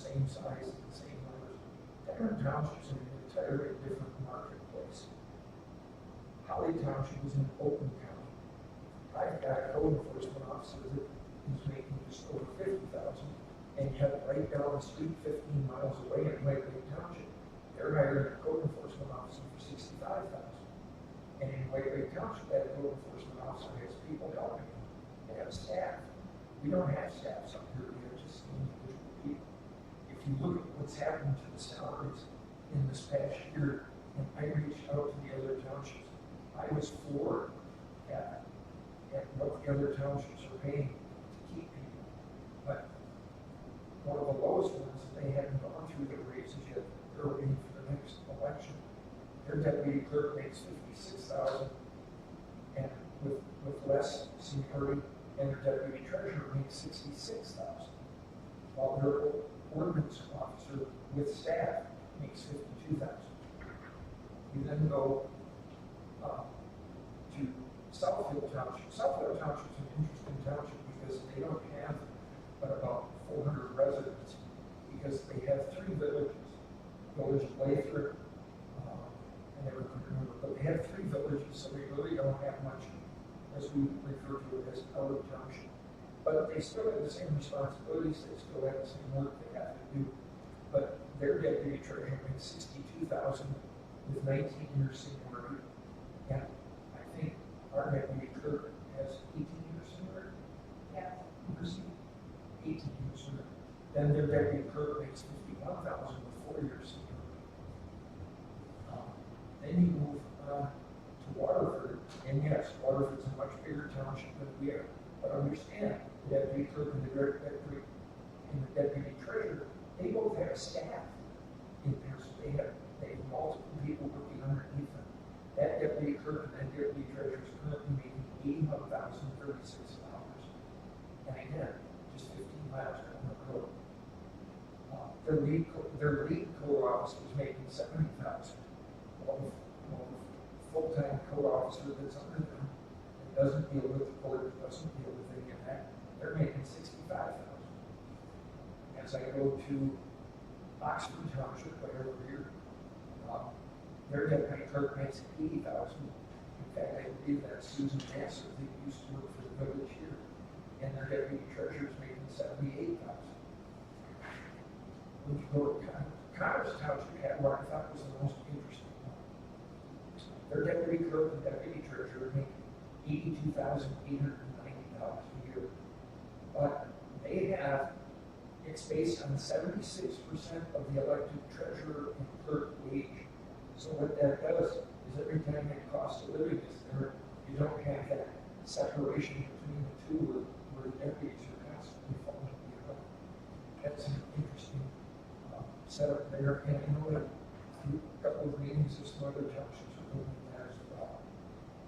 same size and the same numbers. Different townships in an entirely different marketplace. Holly Township is an open county. I've got a code enforcement officer that is making just over $50,000, and yet right down the street, 15 miles away in White Lake Township, they're hiring a code enforcement officer for $65,000. And in White Lake Township, that code enforcement officer has people helping him. They have staff. We don't have staff up here. We have just individual people. If you look at what's happened to the salaries in this past year, and I reached out to the other townships, I was floored at what the other townships are paying to keep people. But one of the lowest ones, they haven't gone through the raises yet. They're waiting for the next election. Their deputy clerk makes $56,000, and with less seniority, and their deputy treasurer makes $66,000, while their ordinance officer with staff makes $52,000. You then go to Southfield Township. Southfield Township is an interesting township because they don't have but about 400 residents, because they have 3 villages. Village of Lathrop, I never could remember, but they have 3 villages, so they really don't have much, as we refer to it as outer township. But they still have the same responsibilities, they still have the same work they have to do. But their deputy treasurer makes $62,000 with 19 years seniority, and I think our deputy clerk has 18 years seniority. Yeah. 18 years seniority. Then their deputy clerk makes $51,000 with 4 years seniority. Then you move to Waterford, and yes, Waterford's a much bigger township than we are. But understand, the deputy clerk and the deputy treasurer, they both have staff in there, so they have multiple people working underneath them. That deputy clerk and that deputy treasurer is currently making $81,036. And again, just 15 miles down the road. Their lead code officer is making $70,000. Well, the full-time code officer that's under them, that doesn't deal with the court, doesn't deal with any of that, they're making $65,000. As I go to Oxford Township, whatever year, their deputy clerk makes $80,000. In fact, I believe that's Susan Massey, who used to work for the village here, and their deputy treasurer is making $78,000. When you go to Connors Township, had what I thought was the most interesting one. Their deputy clerk and deputy treasurer make $82,890 a year. But they have, it's based on 76% of the elected treasurer and clerk wage. So what that does is every time that cost of living is there, you don't have that separation between the two where the deputies are constantly falling behind. That's an interesting setup there. And I know that through a couple of meetings, some other townships are doing that as well.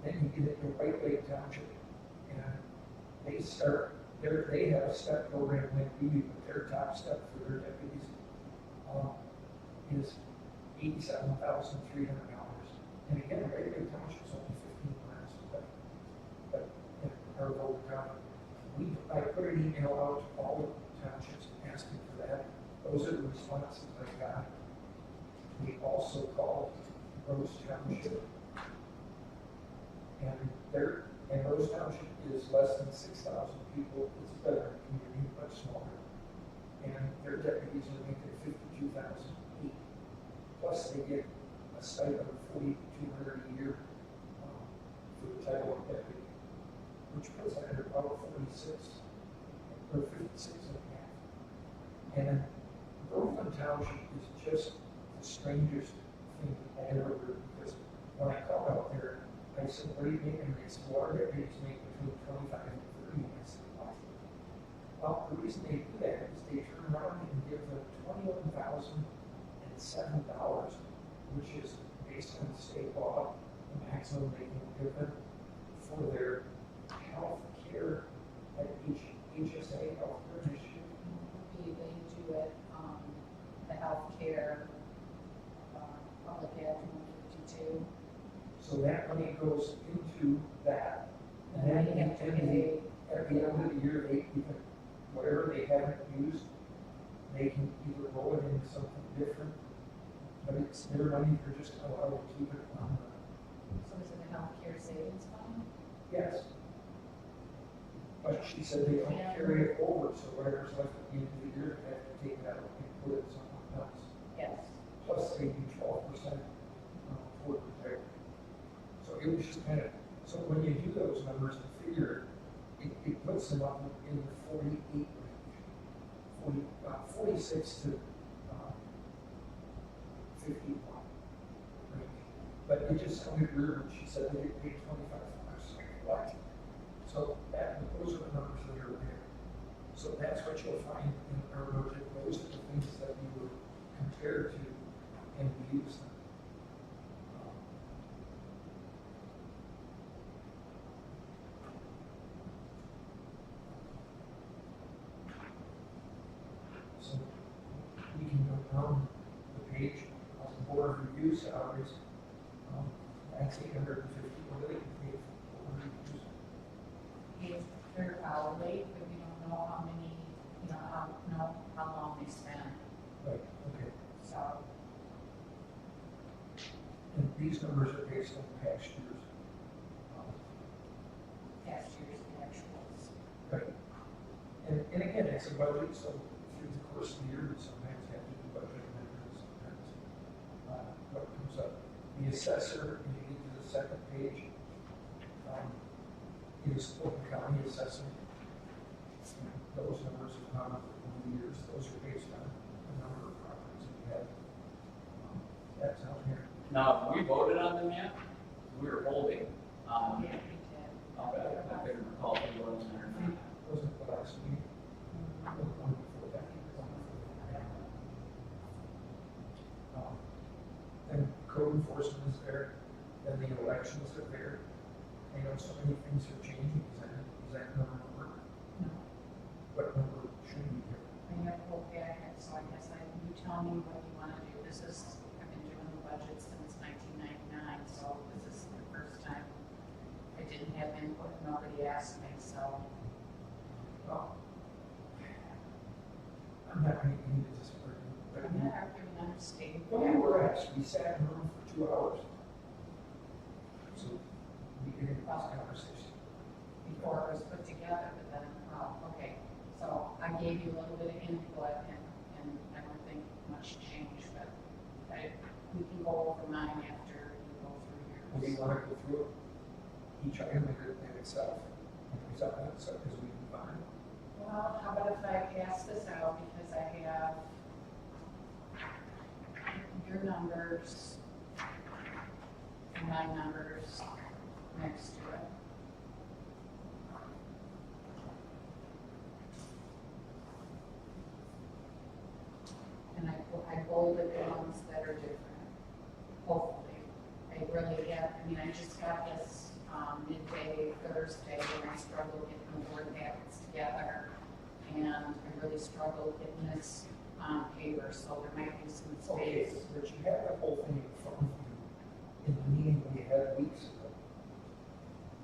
Then you get into White Lake Township, and they have a step program like we do, but their top step for their deputies is $87,300. And again, White Lake Township is only 15 miles away. But in our local county, I put an email out to all the townships asking for that. Those are the responses I got. We also called Rose Township, and Rose Township is less than 6,000 people. It's a better community, much smaller. And their deputies are making $52,000 each. Plus, they get a stipend of $4,200 a year for the title of deputy, which puts that at about 46 or 56 and a half. And then Groveland Township is just the strangest thing I ever heard, because when I called out there, I said, what do you mean? And they said, well, our deputies make between 25 and 30. And I said, what? Well, the reason they do that is they turn around and give them $21,007, which is based on state law, the maximum they can give them for their health care at each HSA health care initiative. They do it, the health care, public Act 152. So that money goes into that. And then you have to at the end of the year, they, whatever they haven't used, they can either roll it into something different, but it's their money, they're just allowed to keep it on the, So is it a healthcare savings fund? yes. But she said they don't carry it over, so whatever's left at the end of the year, they have to take it out and put it somewhere else. Yes. Plus they do 12% toward retirement. So it was just kind of, so when you do those numbers and figure, it puts them up in the 48 range, 46 to 51 range. But it just sounded weird when she said they get paid $25. What? So those are the numbers that are there. So that's what you'll find in our budget. Those are the things that we would compare to and we use them. So we can go down the page on the board review salaries. That's 850. What do they pay for board reviews? If they're hourly, but we don't know how many, how long they spend. Right, okay. So, And these numbers are based on past years. past year's actuals. Right. And again, it's a budget, so through the course of the year, we sometimes have to do budget amendments, sometimes what comes up. The assessor, when you get to the second page, is Fulton County assessment. Those numbers have gone up over the years. Those are based on the number of properties that we have. That's out here. Now, have we voted on them yet? We were holding. Yeah, we did. I couldn't recall if we voted on it or not. Wasn't the last meeting? The one before that. Then code enforcement is there, then the elections are there. I know so many things are changing. Is that number work? No, What number should we get? I have to go back, so I guess you tell me what you want to do. I've been doing the budget since 1999, so this is the first time I didn't have input, nobody asked me, so. Oh. I'm not going to get into this for you, but I'm not arguing, I'm stating. when we were asked, we sat in a room for 2 hours. So we did this conversation. Before it was put together, but then, okay. So I gave you a little bit of input and I don't think much changed, but we can go over mine after you go through Well, do you yours. want to go through each item in itself? Is that what it's, as we move on? Well, how about if I pass this out because I have your numbers and my numbers next to it. And I bolded the ones that are different, hopefully. I really have, I just got this midday Thursday when I struggled getting the board packets together. And I really struggled getting this on paper, so there might be some Okay, space. but you had that whole thing in front of you in the meeting we had weeks ago.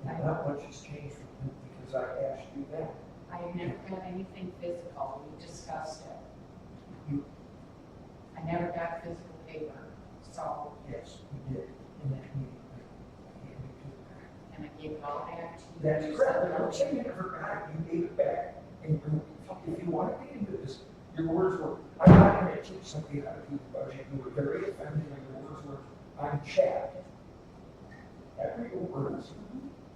And not much has changed from it because I asked you that. I have never got anything physical, we discussed it. You, I never got physical paper, so, yes, you did in that meeting. I handed it to you. and I gave it all back to you. That's correct. I'm saying you never got it, you gave it back. And if you want to get into this, your words were, I'm not going to teach somebody how to do the budget. You were very offended, and your words were, I'm chapped. That were your words.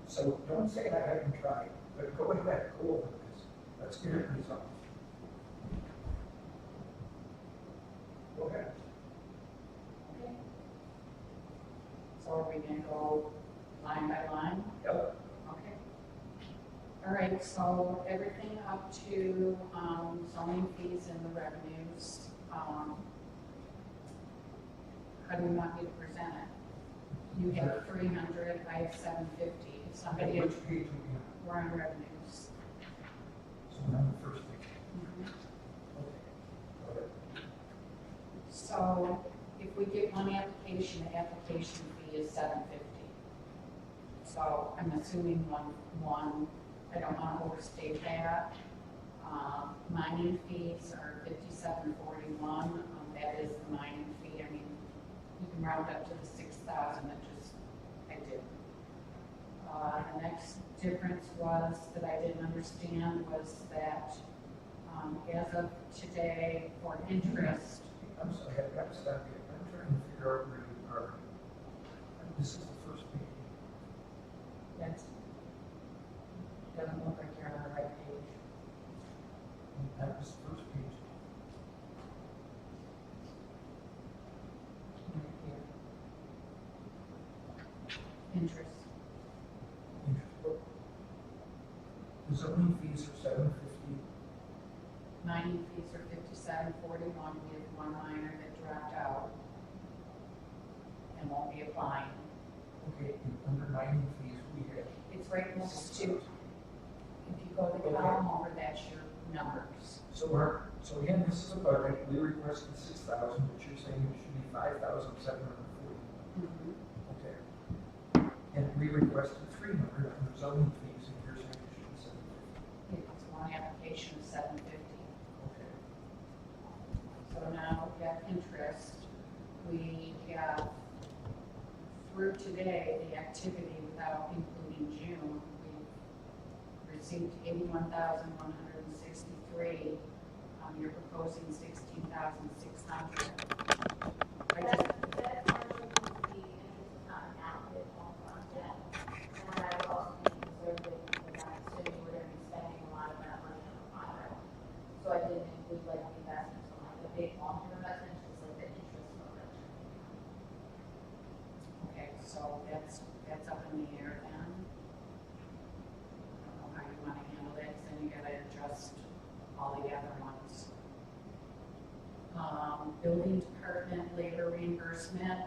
So don't say I haven't tried, but go ahead, go over this. Let's get it resolved. Go ahead. Okay. So are we gonna go line by line? Yep. Okay. All right, so everything up to zoning fees and the revenues, how do you want me to present it? You have 300, I have 750. If somebody, Which page are we on? we're on revenues. So we're on the first page. Mhm. Okay. Go ahead. So if we get one application, the application fee is $750. So I'm assuming one, I don't want to overstate that. Mining fees are $57.50. round up to the 6,000, I did. The next difference was, that I didn't understand, was that, as of today, for interest, I'm sorry, I've got to stop you. I'm trying to figure out where you are. This is the first page. that's, doesn't look like you're on the right page. That was the first page. Right here. Interest. The zoning fees are $750. Mining fees are $57.41. We have one miner that dropped out and won't be applying. Okay, and under mining fees, we have. It's right next to, if you go to the column over, that's your numbers. So again, this is a budget. We requested 6,000, but you're saying it should be 5,740. Okay. And we requested 300 under zoning fees, and you're saying it should be 750. It's one application of $750. Okay. So now we have interest. We have, through today, the activity without including June, we've received 81,163. You're proposing 16,600. I just, That's partially because the interest is not allocated on debt. And I would also be conservative because I'm assuming we're going to be spending a lot of that money on the project. So I didn't include like the investments on like the big long-term investments, just like the interest on it. okay, so that's up in the air then. I don't know how you want to handle that, 'cause then you gotta adjust all the other ones. Building department labor reimbursement.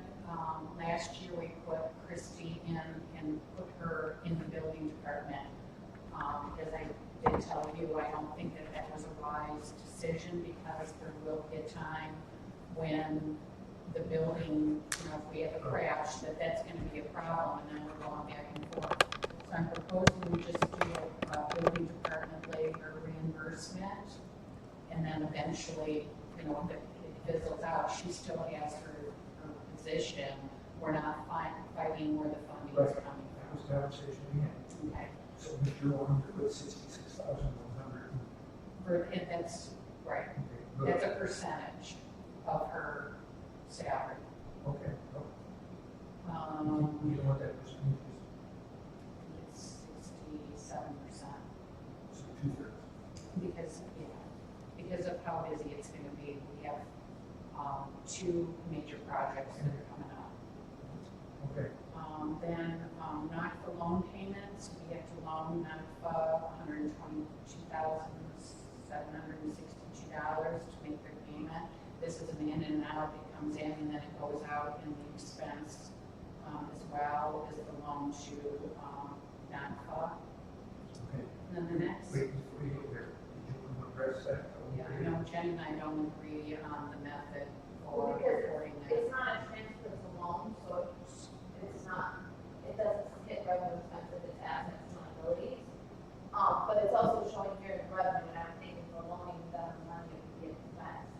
Last year we put Christie in and put her in the building department. As I did tell you, I don't think that that was a wise decision, because there will be a time when the building, if we have a crash, that's going to be a problem, and then we're going back and forth. So I'm proposing we just do a building department labor reimbursement, and then eventually, if it fizzles out, she still has her position. We're not fighting where the funding is coming That was the conversation we had. from. Okay. So Mr. Long put 66,100. That's right. Okay, good. That's a percentage of her salary. Okay. You Um, know what that percentage it's 67%, is? So 2/3. because of how busy it's gonna be. We have, 2 major projects that are coming up. Okay. Then, NACFA loan payments, we have to loan NACFA $122,762 to make their payment. This is an in and out, it comes in and then it goes out in the expense, as well as the loan to, NACFA. Okay. And then the next, Wait, before you get there, did you want to address that? yeah, I know Jen and I don't agree on the method for Well, because reporting that. it's not a transfer, it's a loan, so it's not, it doesn't hit revenue expenses, it's assets and liabilities. But it's also showing here in revenue, and I'm thinking for loaning them money, it would be an expense.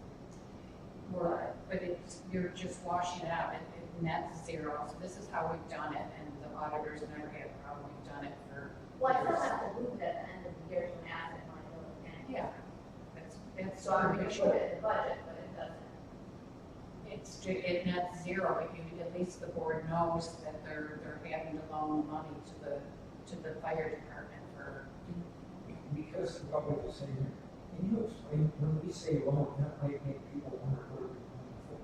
But you're just washing it out, it nets zero, so this is how we've done it, and the auditors never had a problem, we've done it for Well, I years. still have to move it at the end of the year to an asset and liability. Yeah, that's, So I'm gonna put it in the budget, but it doesn't. it nets zero, but at least the board knows that they're having to loan money to the fire department for. Because the public is saying, can you explain, when we say loan, that might make people wonder what we're looking for.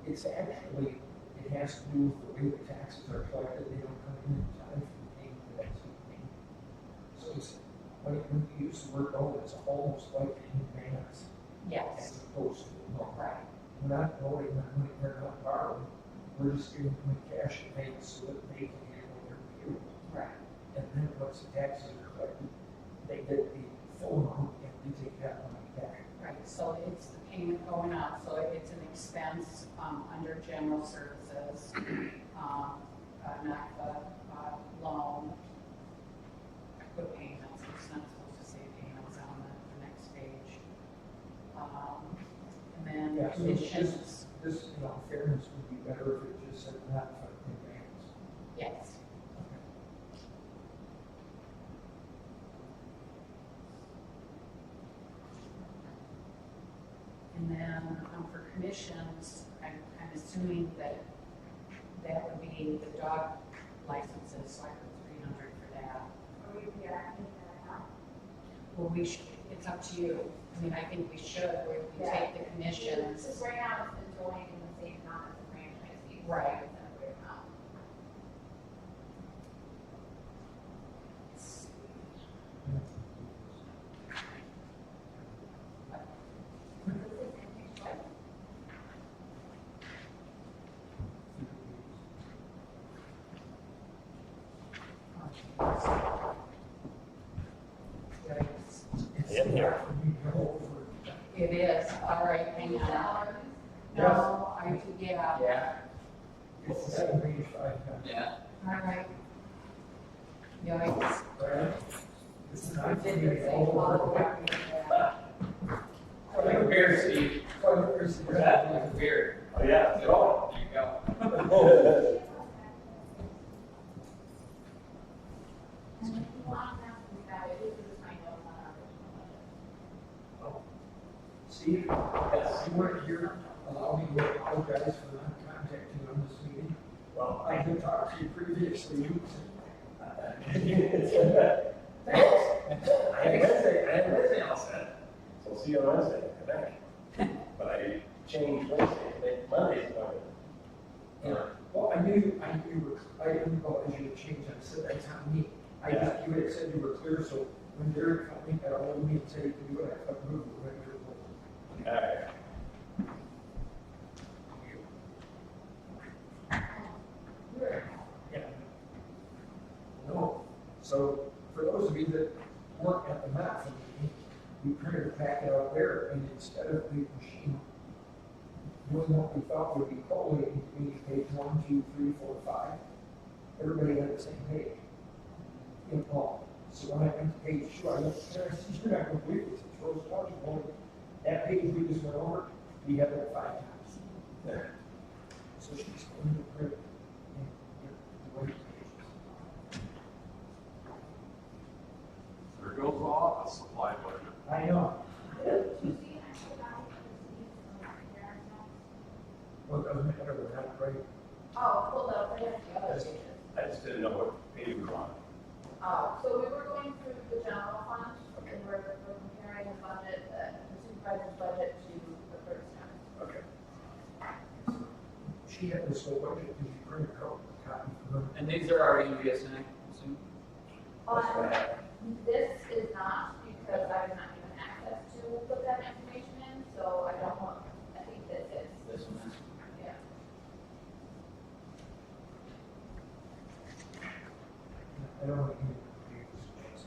It's actually, it has to do with the way the taxes are collected, they don't come in time for the payment of that payment. So it's, when you use the word loan, it's almost like an advance. Yes, As opposed to a loan. right, We're not loaning that money, they're not borrowing, we're just giving them cash to pay so that they can handle their payroll. right. And then once the taxes are collected, they get the full amount and we take that money back. Right, so it's the payment going up, so it's an expense, under general services, NACFA, loan. I put payments, it's not supposed to say payments on the next page. And then Yeah, so commissions, this, in all fairness, would be better if it just said not in advance. Yes. And then, for commissions, I'm assuming that would be the dog licenses, so I put 300 for that. Are we reacting to that now? Well, we should, it's up to you. I mean, I think we should, where we take the commissions. Because right now it's been joined in the same amount as the franchise fee. so Right. it's a weird amount. It's here. for me to go over. It is, all right, hang on. $80. No, yeah, Yeah. It's the same page 5 times. Yeah. all right. Yikes. Right? This is I not for did me the to same go all the over. way. Like beer, Steve. What's That like a beer. Oh, yeah. Go. There you go. And if you want now, we got it, this is my notes on our original budget. Steve, Yes. you weren't here, allow me to apologize for not contacting you on this meeting. Well, I had talked to you previously. Thanks. I had Wednesday all set, so see you on Wednesday, I think. But I changed Wednesday to make Monday's appointment. Yeah. Well, I knew, I didn't realize you had changed, I said, that's not me. I just, you had said you were clear, so when Derek called me, got ahold of me and said you can do it, I thought, move, we're ready to roll. All right. Yeah. No, so for those of you that weren't at the map meeting, we printed a packet out there, and instead of the machine doing what we thought would be collating to be page 1, 2, 3, 4, 5, everybody had the same page. In all. So when I went to page 2, I looked there, I said, you're not going to believe this, it's Rose Township, only that page we just went over, we have it 5 times. There. So she's going to print the white pages. There goes all the supply budget. I know. Do you see an actual value for the cities of Darren's notes? Well, it doesn't matter, we're not right. Oh, hold up, I have the other pages. I just didn't know what page we were on. Oh, so we were going through the general fund, and we're comparing the budget, the supervisor's budget to the clerk's notes. Okay. She had this whole budget, did you print a copy for her? And these are already in BSNA, I assume? That's what I have. This is not, because I was not given access to put that information in, so I don't know, I think this is, This one. yeah. I don't want you to confuse.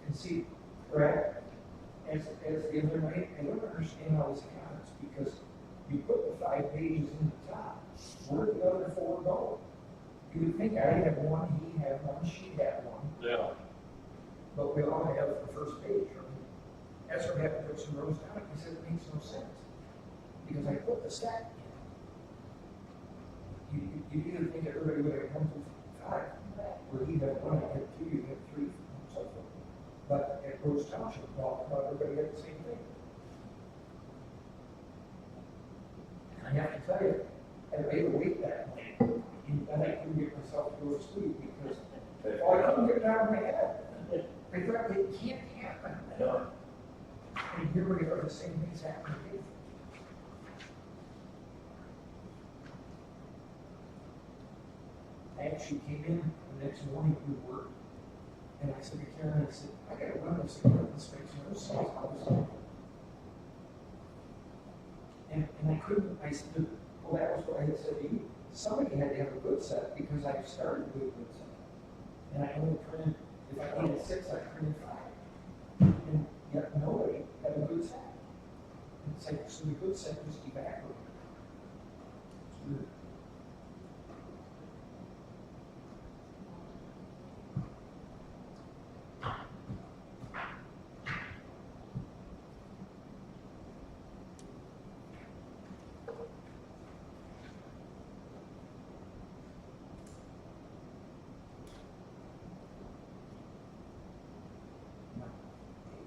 And see, Brad, as the other night, I don't understand all these comments, because you put the 5 pages in the top, where did the other 4 go? You would think I had one, he had one, she had one, Yeah. but we all have the first page. I mean, that's what happened with some Rose Town, he said it makes no sense, because I put the stack in. You either think everybody would have come to 5, where he had 1, I had 2, you had 3, and so forth. But at Rose Township, well, everybody had the same thing. And I have to tell you, I made a week that night, and I couldn't get myself to go to sleep because, oh, I couldn't get it out of my head. I thought, it can't happen. I know. And here we are, the same thing's happening again. I actually came in the next morning to work, and I said to Karen, I said, I gotta run this again, this makes no sense, how this happened. And I couldn't, I said, well, that was what I had said to you. Somebody had to have a good set, because I started with a good set. And I only printed, if I needed 6, I printed 5. And yet, no, percent just evaporated. It's weird.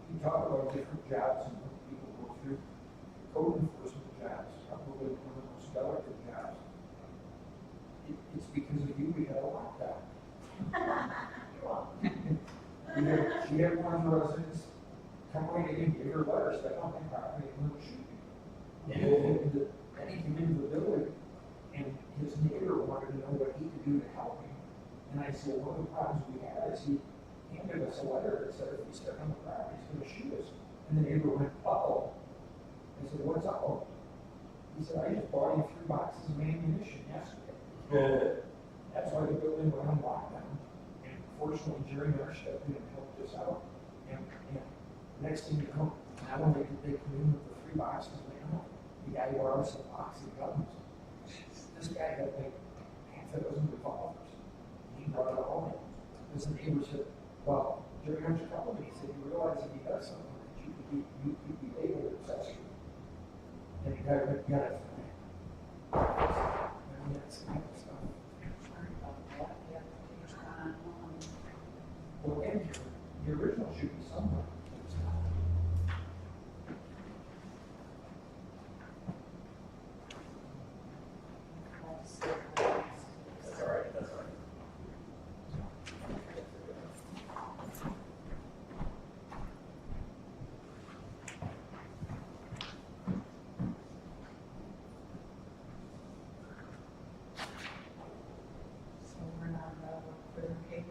You talk about different jobs and what people go through. Code enforcement jobs, probably one of the most delicate jobs. It's because of you we had a lockdown. We had one of the residents come away and give her letters that on my property and little shooting. Then he came into the building and his neighbor wanted to know what he could do to help him. And I said, one of the problems we had is he handed us a letter that said if we step on the property, he's gonna shoot us. And the neighbor went, uh-oh. I said, what's uh-oh? He said, I just bought you 3 boxes of ammunition yesterday. That's why the building went on lockdown. And fortunately, Jerry Nash stepped in and helped us out. And next thing you know, not only did they come in with the 3 boxes of ammo, the guy brought us a box of guns. This guy had like half a dozen revolvers. He brought it all in. Because the neighbor said, well, Jerry Nash called me. He said, you realize if he does something, that you could be able to accessory. And he got it. I mean, that's the kind of stuff. Sorry about that, yeah, page one, Well, and the original should be somewhere. That's all right, that's all right. so we're not, third page,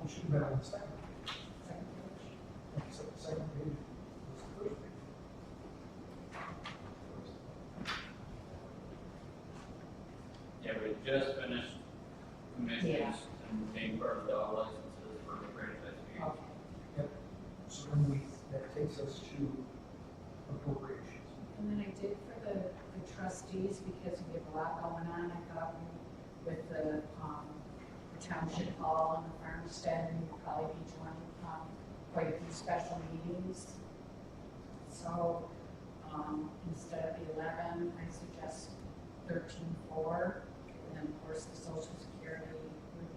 It should have been on the second page. second page. So the second page was the first page. Yeah, we just finished Yeah. commissions and being part of the dog licenses for the franchise fees. Okay. Yep. So then that takes us to appropriations. And then I did for the trustees, because we have a lot going on, I thought with the township hall and the farmstead, we would probably be joining quite a few special meetings. So, instead of the 11, I suggest 13.4, and then of course the social security would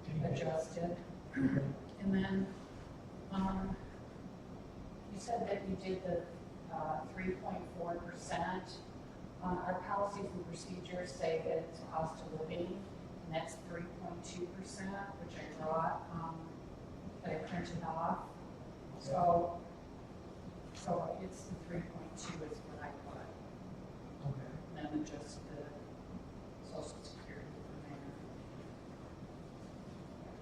be adjusted. And then, you said that you did the 3.4%. Our policies and procedures say that it's cost of living, and that's 3.2%, which I brought, that I printed off. So it's the 3.2 is what I put, Okay. and then adjust the social security from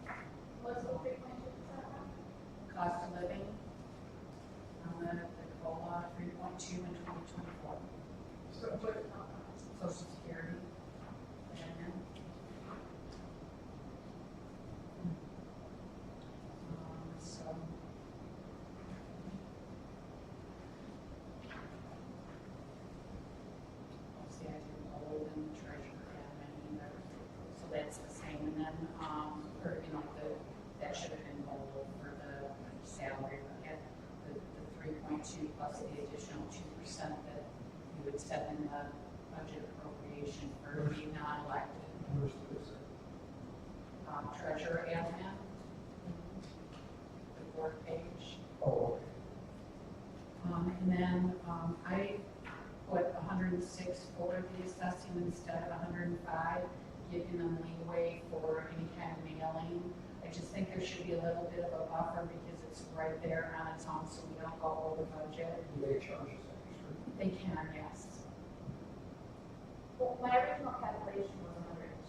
there. What's the 3.2%? Cost of living, the COLA 3.2 in 2024. Social security. So. See, I did old and treasurer admin either, so that's the same, and then, or, you know, that should have been bold for the salary, at the 3.2 plus the additional 2% that you would set in the budget appropriation for the non-elected, Where's this? treasurer admin. The fourth page. Oh, okay. And then, I put 106 for the assessing instead of 105, giving them leeway for any kind of mailing. I just think there should be a little bit of a buffer because it's right there on its own, so we don't go over budget. Do they charge us extra? They can, yes. Well, my original calculation was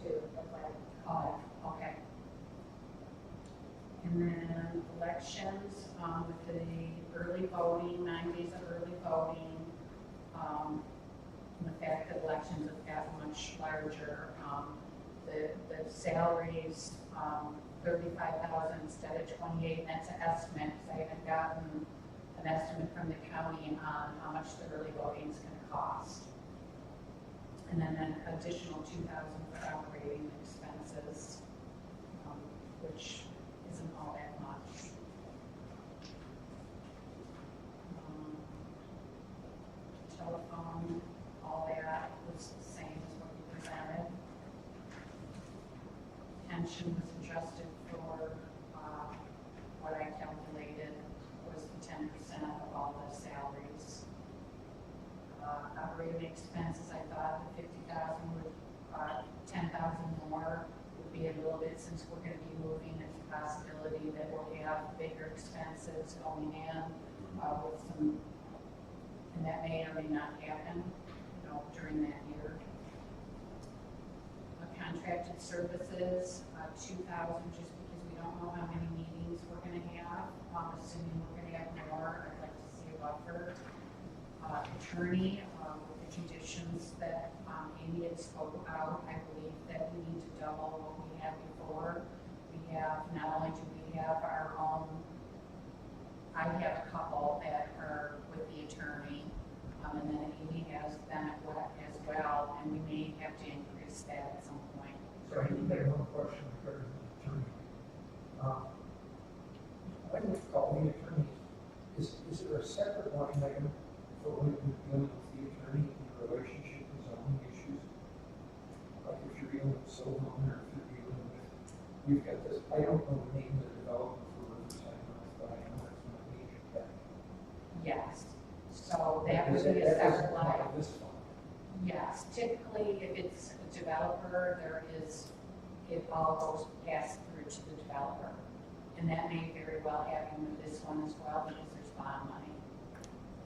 102, that's why. Oh, okay. And then elections, with the early voting, 9 days of early voting, and the fact that elections have gotten much larger, the salaries, 35,000 instead of 28, and that's an estimate, because I haven't gotten an estimate from the county on how much the early voting is gonna cost. And then an additional 2,000 for operating expenses, which isn't all that much. Telephone, all that was the same as what you presented. Pension was adjusted for, what I calculated was the 10% of all the salaries. Operating expenses, I thought the 50,000 would, 10,000 more would be a little bit, since we're gonna be moving, there's a possibility that we'll have bigger expenses going in, with some, and that may or may not happen, during that year. Contracted services, 2,000, just because we don't know how many meetings we're gonna have. Assuming we're gonna have more, I'd like to see a buffer. Attorney, with the conditions that Amy had spoke about, I believe that we need to double what we had before. We have, not only do we have our own, I have a couple that are with the attorney, and then Amy has them as well, and we may have to increase that at some point. So I do have one question regarding the attorney. When we call the attorney, is there a separate line item for when you're dealing with the attorney in relationship to zoning issues? Like if you're dealing with civil or if you're dealing with, we've got this, I don't know the name of the development for Riverside North, but I know it's not major tech. Yes, so that would be a That doesn't separate come out line. of this fund. Yes, typically, if it's a developer, it all goes passed through to the developer. And that may very well happen with this one as well, because there's bond money.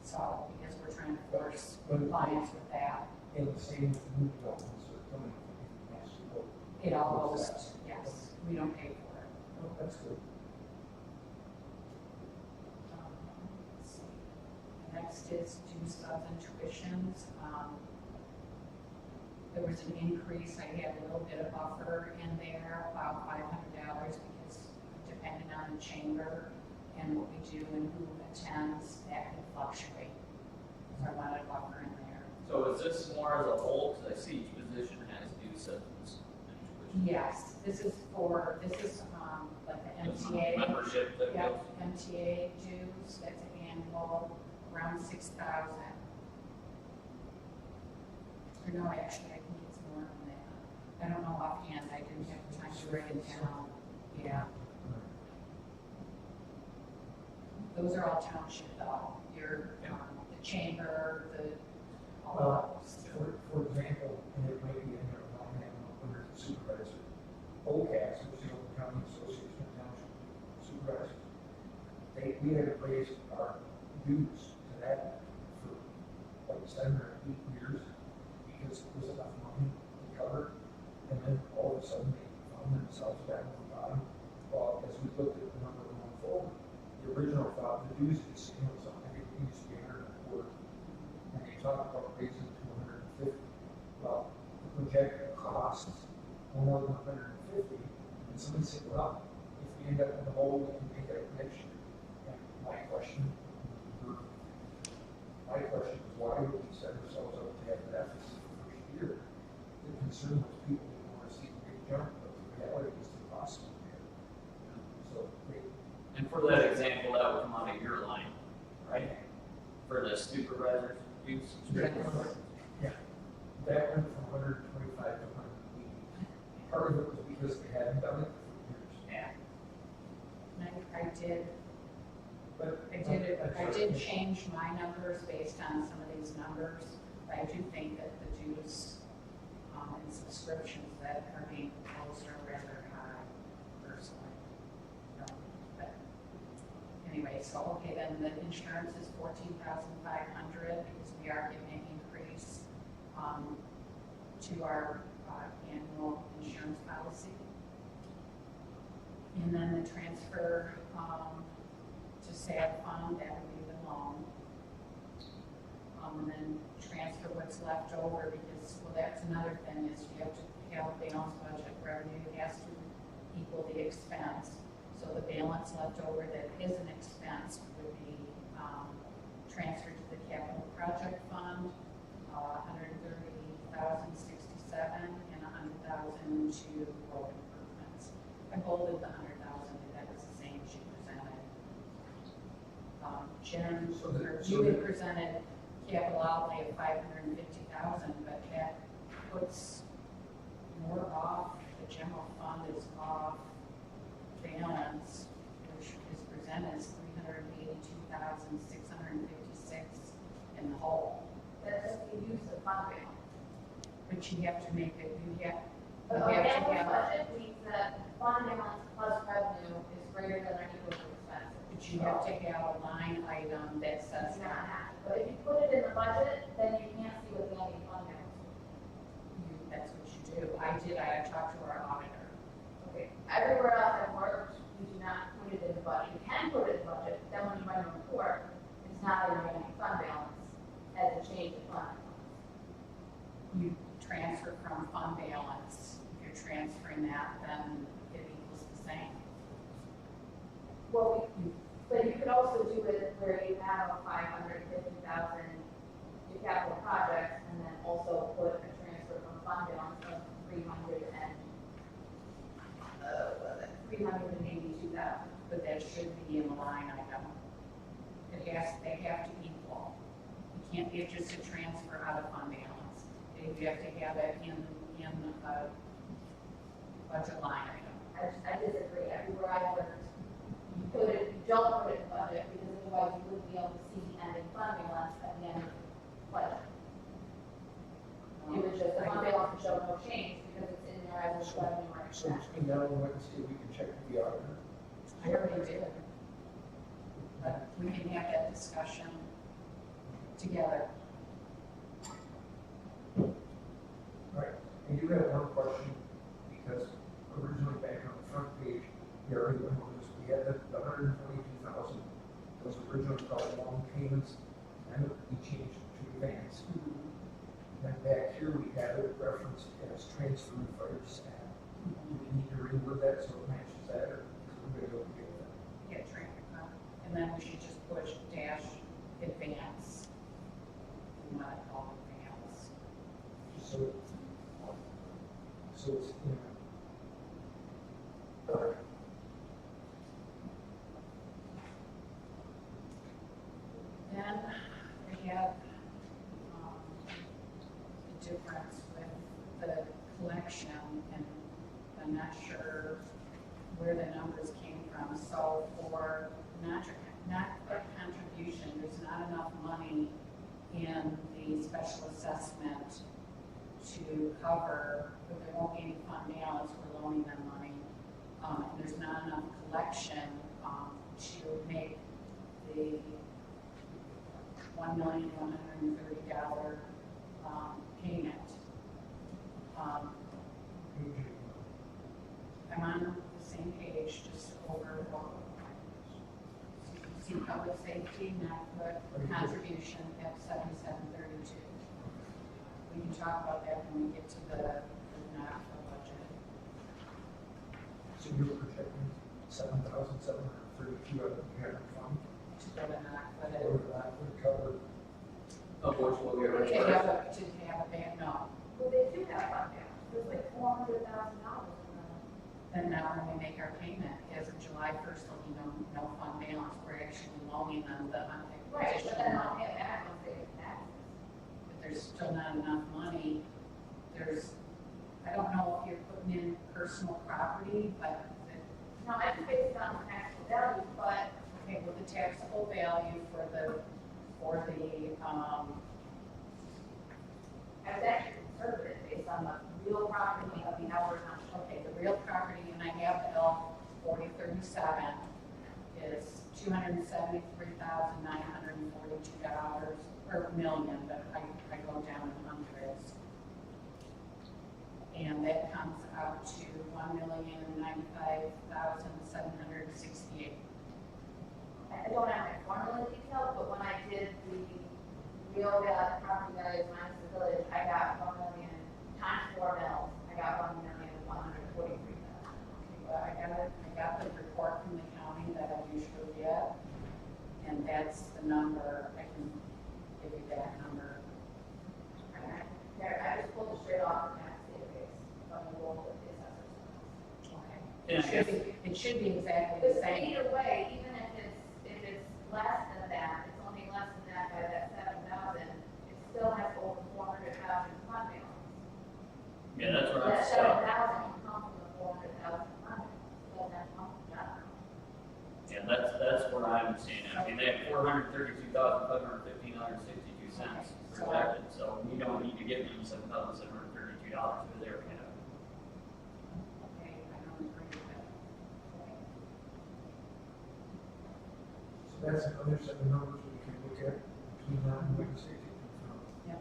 So, because we're trying to force compliance with that, And the same with new developments that are coming from the national. it all goes, yes, we don't pay for it. Oh, that's good. Let's see. Next is dues, subs, and tuitions. There was an increase, I had a little bit of buffer in there, about $500, because depending on the chamber and what we do and who attends, that can fluctuate. So I wanted a buffer in there. So is this more as a whole, because I see each position has dues, subs, and tuition? Yes, this is like the MTA. Membership that Yep, goes. MTA dues, that's annual, around 6,000. Or no, actually, I think it's more than that. I don't know offhand, I didn't have time to write it down. Yeah. Those are all township though, the chamber, all of those. For example, and it might be in there, line item under the supervisor, OCAS, which is the County Association of Township Supervisors, we had to raise our dues to that for like 7 or 8 years, because there was enough money to cover, and then all of a sudden they found themselves back on the bottom. Well, as we looked at the number going forward, the original thought, the dues this year was, I think it used to be 140, and they talked about raising it to 150. Well, the projected costs were more than 150, and somebody said, well, if we end up in the hole, we can make it up next year. And my question is, why would we set ourselves up to have deficits the first year? The concern was people didn't want to see a big jump, but the reality is the cost was there. So they, And for that example, that would come out of your line, right? For the supervisor's dues. yeah, that went from 125 to 180. Part of it was because they hadn't done it for years. Yeah. And I did But change my numbers based on some of these numbers. I do think that the dues and subscriptions that are being proposed are rather high, personally. But anyway, so okay, then the insurance is $14,500 because we are giving an increase to our annual insurance policy. And then the transfer to SAD fund, that would be the loan. And then transfer what's left over, because, well, that's another thing, is you have to have a balanced budget. Revenue has to equal the expense. So the balance left over that is an expense would be transferred to the capital project fund. Jen, So the- or so you had the- presented capital outlay of 550,000, but that puts more off, the general fund is off balance, which is presented as 382,656 in the hole. That's just the use of fund balance. But you have to make it, you have But to a balanced have, budget means that fund balance plus revenue is greater than our equal to expenses. but you have to have a line item that says Does not that. have to. But if you put it in the budget, then you can't see what the ending fund balance is. That's what you do. I talked to our auditor. Okay, everywhere else I've worked, you do not put it in the budget. You can put it in the budget, then when you run a report, it's not in your ending fund balance as a change in fund balance. You transfer from fund balance. If you're transferring that, then it equals the same. Well, but you could also do it where you have a 550,000 to capital projects and then also put a transfer from fund balance of 382,000. But that should be in the line item. They have to equal. You can't get just a transfer out of fund balance. You have to have it in a budget line item. I disagree. Everywhere I worked, you don't put it in the budget because otherwise you wouldn't be able to see the ending fund balance at the end of the budget. It was just, the fund balance would show no change because it's in there as a revenue or So expense. between now and Wednesday, we can check with the auditor. I already did. But we can have that discussion together. Right, and you have one question, because originally back on the front page, we already went over this, we had the 122,000, those originally called long payments, and we changed it to advance. Then back here, we have it referenced as transfer for your staff. Do we need to reword that so it matches that, or is everybody okay with that? Get traffic up. And then we should just push dash advance. We want to call it advance. So it's, you know. Then we have the difference with the collection, and I'm not sure where the numbers came from. So for not for contribution, there's not enough money in the special assessment to cover, but there won't be any fund balance, we're loaning them money. And there's not enough collection to make the $1,130,000 payment. I'm on the same page, just over. See public safety, not put contribution at 7732. We can talk about that when we get to the not for budget. So you're projecting 7,732 out of the parent fund, To go to not put it. or that would cover. Of which we'll get rid To of. have a ban, no. Well, they do have fund balance. There's like $400,000 in them. And now when we make our payment, as of July 1st, there'll be no fund balance. We're actually loaning them the unpaid Right, but position. then I'll pay it back once they get taxes. But there's still not enough money. I don't know if you're putting in personal property, but No, I just based it on the taxable value, but okay, with the taxable value for the I was actually conservative based on the real property of the Howard Township. okay, the real property, and I have L 4037 is $273,942 per million, but I go down in hundreds. And that comes out to $1,095,768. I don't have my formula detailed, but when I did the real property values minus the village, I got 1 million times 4 mils, I got 1,143,000. Well, I got the report from the county that I usually get, and that's the number. I can give you that number. There, I just pulled it straight off the tax database from the roll of the assessors. Okay. Yeah, I It should be exactly the But same. either way, even if it's less than that, enough That stuff. 7,000 can come from the 400,000 funding, so that's not general. Yeah, that's what I'm seeing. I mean, they have $432,515.62 projected, so we don't need to give them $7,732 because they already have it. Okay, I don't agree with that. Okay. So that's another set of numbers we can look at between now and Wednesday. Yep.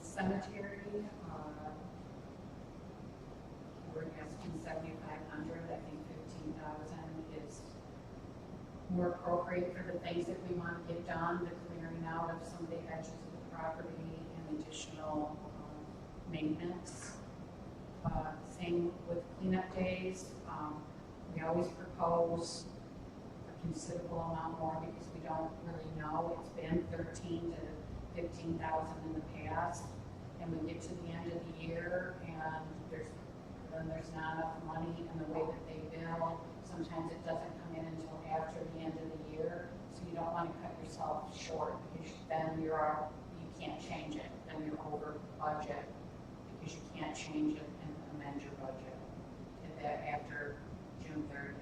Cemetery, we're asking 7,500, I think 15,000 is more appropriate for the things that we want to get done, the clearing out of some of the edges of the property and additional maintenance. Same with cleanup days, we always propose a considerable amount more because we don't really know. It's been 13 to 15,000 in the past, and we get to the end of the year and there's not enough money in the way that they bill. Sometimes it doesn't come in until after the end of the year, so you don't want to cut yourself short because then you can't change it, then you're over budget because you can't change it and amend your budget after June 30th.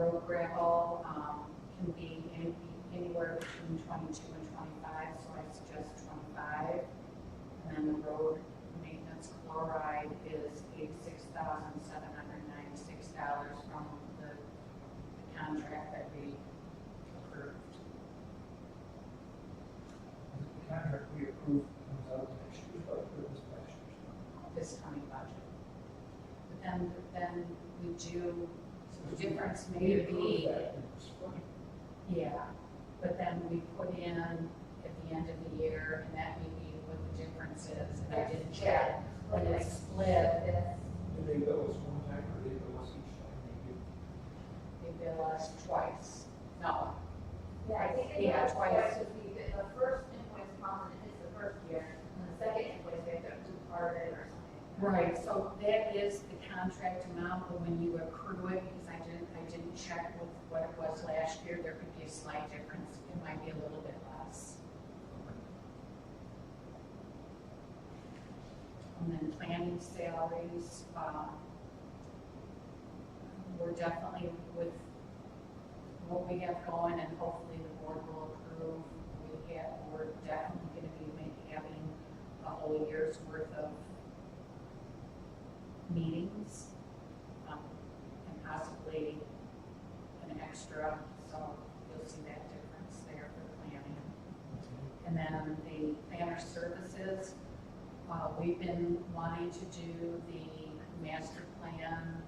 Road gravel can be anywhere between 22 and 25, so I suggest 25. And then the road maintenance chloride is $86,796 from the contract that we approved. The contract we approved comes out next year's budget, or this last year's budget. This coming budget. But then we do, so the difference We may approved be, that in the spring. yeah, but then we put in at the end of the year, and that may be what the difference is, and I didn't check. When it's split, Do they bill us one time, or they bill us each time they do? they bill us twice. No, Yeah, I think Yeah, it's twice. twice, because the first invoice comes and it's the first year, and the second invoice, they have to do part of it or something. right, so that is the contract amount, but when you accrue it, because I didn't check with what it was last year, there could be a slight difference. It might be a little bit less. And then planning salaries, we're definitely with what we have going, and hopefully the board will approve. We're definitely going to be having a whole year's worth of meetings, and possibly an extra, so you'll see that difference there for planning. And then the planner services, we've been wanting to do the master plan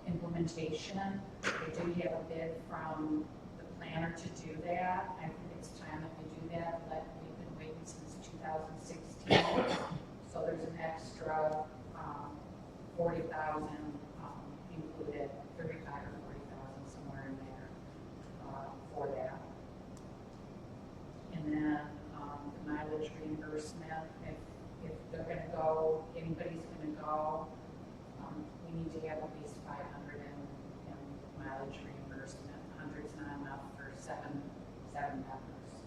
implementation. We do have a bid from the planner to do that. I think it's time that we do that, but we've been waiting since 2016. So there's an extra 40,000 included, 35 or 40,000 somewhere in there for that. And then the mileage reimbursement, if they're going to go, anybody's going to go, we need to have at least 500 in mileage reimbursement. 100's not enough for seven members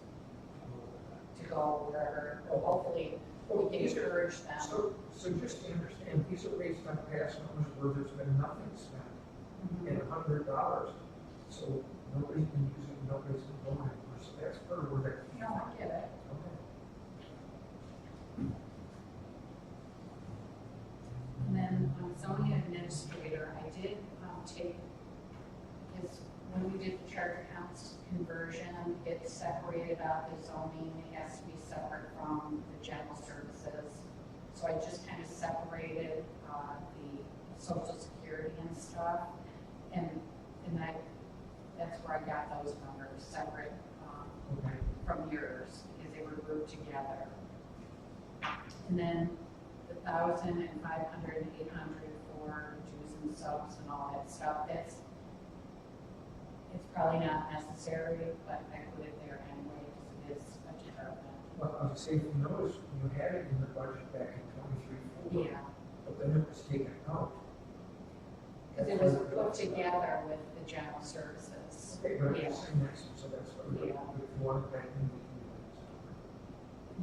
to go wherever. Hopefully, we can encourage them. So just to understand, these are based on past numbers where there's been nothing spent in $100. So nobody's been using, nobody's been going anywhere. So that's part of where that. No, I get it. Okay. And then zoning administrator, I did take, because when we did the charter accounts conversion, it separated out the zoning, it has to be separate from the general services. So I just kind of separated the social security and stuff, and that's where I got those numbers separate Okay. from yours, because they were grouped together. And then the 1,000 and 500 and 800 for dues and subs and all that stuff, it's probably not necessary, but I put it there anyway, because it is a department. Well, I was saying, you notice you had it in the budget back in 23-4. Yeah, But then it was taken out. Because it was put together with the general services. Okay, but Yeah. it's the same next, so that's what we, if Yeah. you want to back in,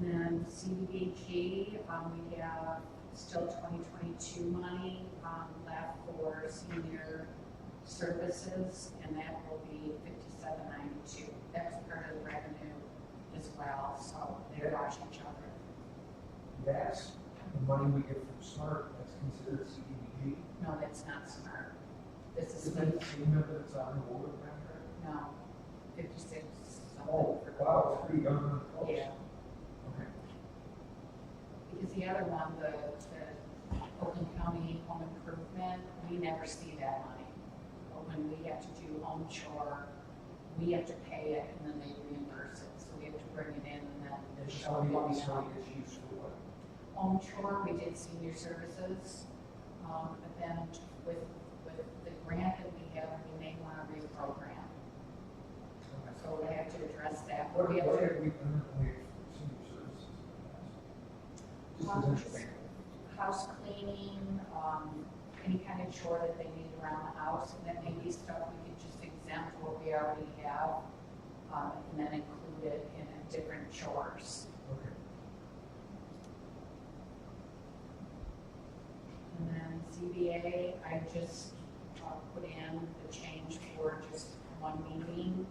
we And then CDBG, we have still 2022 money, left for senior services, and that will be 5792. That's part of the revenue as well, so they watch each other. can. That's the money we get from SMART, that's considered CDBG. No, that's not smart. This is, Isn't that the same number that's on the older contract? no, 56 Oh, something. wow, it's pretty young. Yeah, Okay. because the other one, the Oakland County Home Improvement, we never see that money. But when we have to do home chore, we have to pay it and then they reimburse it. So we have to bring it in and then It's just show how what we these have. money is used for what? Home chore, we did senior services, but then with the grant that we have, we may want to reprogram. So we have to address that. What We have what to- have we done with senior services? Just as interesting. house cleaning, any kind of chore that they need around the house, and that may be stuff we could just exempt what we already have, and then include it in different chores. Okay. And then CBA, I just put in the change for just one meeting.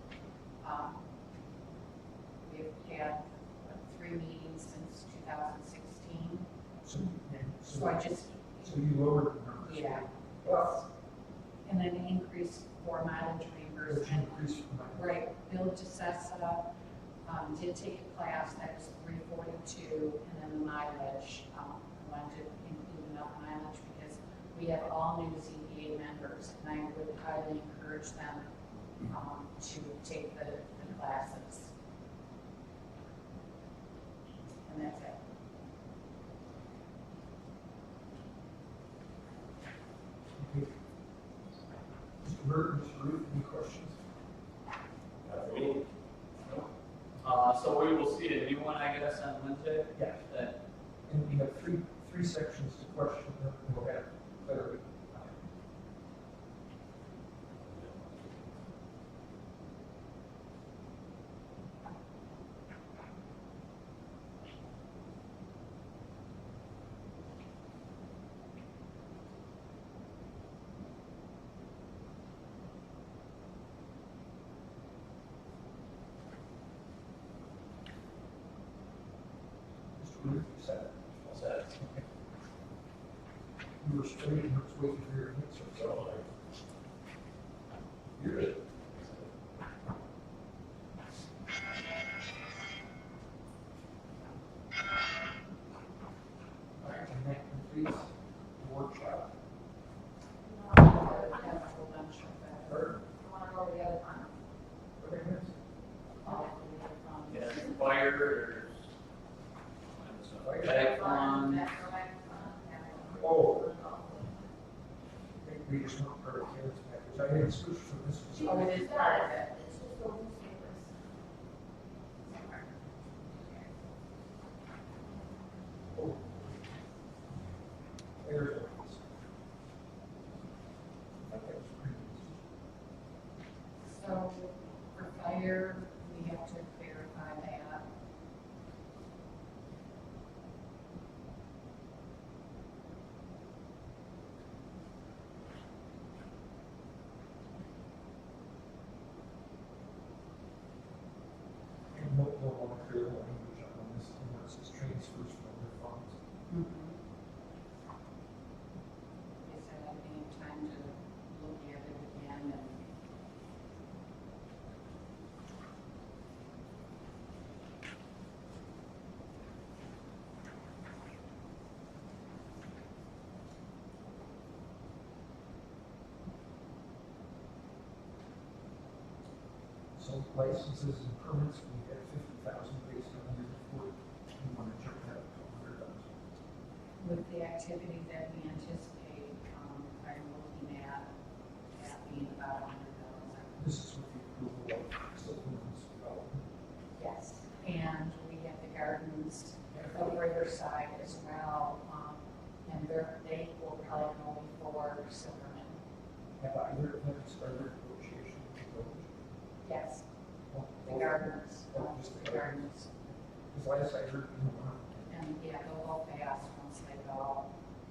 We've had 3 meetings since 2016, so I just, So you lowered the numbers? yeah. Well, And then increase for mileage it's reimbursement. increased from my. Right, Bill DeSessa, did take a class, that was 342, and then the mileage, I wanted to include enough mileage because we have all new ZBA members, and I would highly encourage them, to take the classes. And that's it. Okay. Mr. Burton, Mr. Ruth, any questions? Not for me. So we will see a new one, I guess, on Wednesday. Yeah. That, And we have three sections to question, then we'll have clarity. Mr. Ruth, you said it. What's that? You were straight and I was waiting for your answer, so. You're good. All right, and that completes the workshop. We have a whole bunch of that. Burton, Want to go over the other one? what are you missing? yeah, fire, or. Fire. Bag fund, That's the right one. Oh. I think we just want part of Karen's package. I didn't switch from this one. Oh, it is part of it. It's just those newspapers. Oh. There's one. I think that was pretty easy. So for fire, we have to clarify that. And we'll want to clear the language on this, unless it's transfers from other funds. Like I said, I need time to look at it again and. So licenses and permits, we had 50,000 based on the year before. We want to jump that up to 100,000. With the activity that we anticipate, I'm looking at being about 100,000. This is with the approval of supplements development. Yes. And we have the gardens of Riverside as well, and they will probably go before Silverman. Have either of them started negotiation with the village? Yes, Well, the gardeners, Just the gardeners. Because last I heard, And yeah, they'll go fast once they go.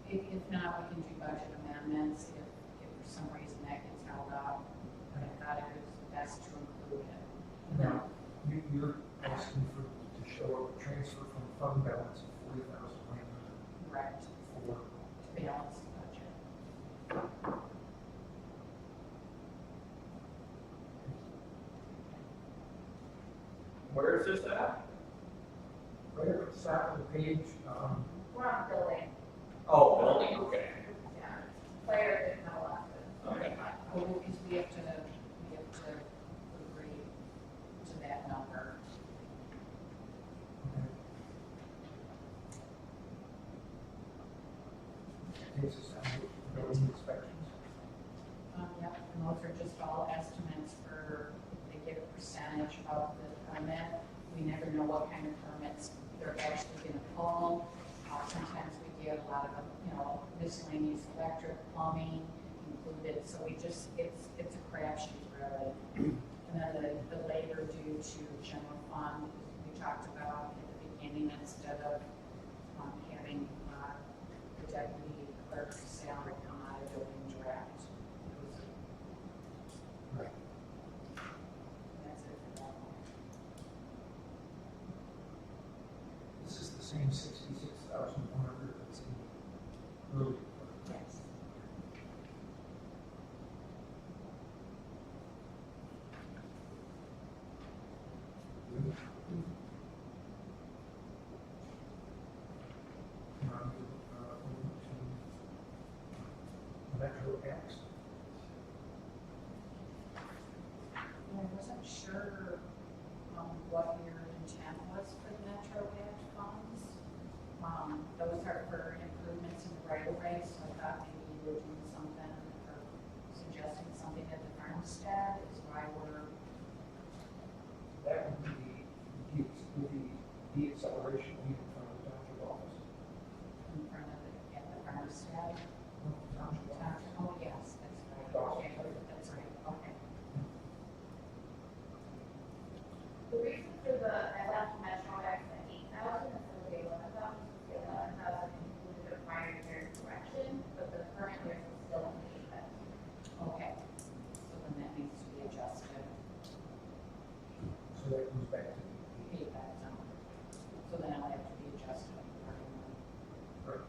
If not, we can do budget amendments if for some reason that gets held up. But I thought it was best to include it. now, you're asking for, to show a transfer from fund balance of $40,900 Correct, for, to balance the budget. Where is this at? right at the top of the page, We're on building, Oh, building, okay. yeah. Claire didn't know last Okay. Well, because we have to agree to that number. takes us down to building inspections. Yep, and those are just all estimates for, if they get a percentage of the permit. We never know what kind of permits they're actually gonna pull. Sometimes we get a lot of, miscellaneous electric, plumbing included, so we just, it's a crapshoot really. And then the labor due to general fund, we talked about at the beginning, instead of having the deputy clerk's salary come out of building direct. Right. That's it for that one. This is the same 66,100 that's in the earlier. Yes. Metro X. I wasn't sure what your intent was for the Metro Act funds. Those are for improvements in the right of way, so I thought maybe you were doing something or suggesting something at the farmstead is why we're, That would be the de-acceleration lead in front of the township office. in front of at the farmstead. Township office. Oh, yes, that's right. Okay, that's right, okay. The reason for I left Metro X at 8,000 instead of the 11,000, the 11,000 included a prior year correction, but the current year is still in the 8,000. Okay, so then that needs to be adjusted, So that goes back to the 8,000. So then it'll have to be adjusted accordingly. Right.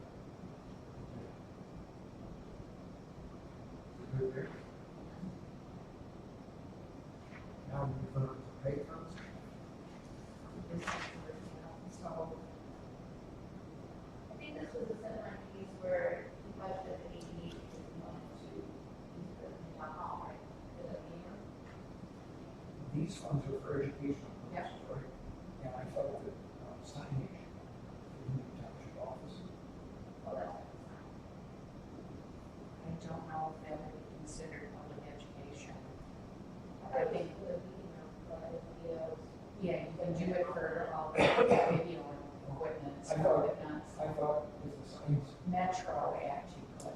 Good there. Now we move on to pay funds. So, I think this was a similar case where he budgeted 88 because he wanted to use the town hall, right? For the meeting. These funds are for educational Yep. purposes, right? And I felt that signage in the township office. Oh, that's I don't know if that would be considered public education. I think for the meeting room, but the videos. Yeah, you can do it for all the video equipment, I so thought- if not, I thought if the signs, Metro Act, you could,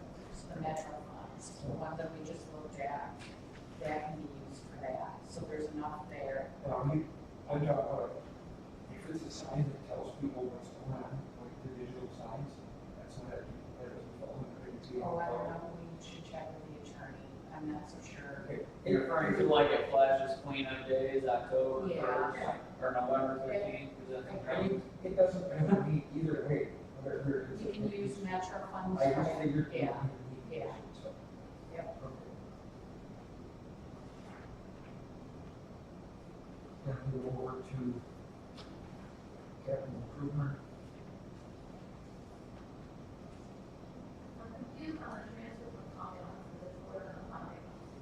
the Metro funds, the one that we just looked at, that can be used for that, so there's enough there. I'm talking about, if it's a sign that tells people what's going on, like the digital signs, that's not, that doesn't fall under the. Oh, I don't know, we should check with the attorney, I'm not so sure. Okay. You're referring to like it flashes cleanup days, October Yeah. 1st, or November 15th, is that the I mean, it doesn't have to be either way, whether it's. You can use Metro funds. I just figured. Yeah, yeah. So, Yep. okay. Then move over to capital improvement. I'm confused on the transfer from ambulance to the quarter of ambulance.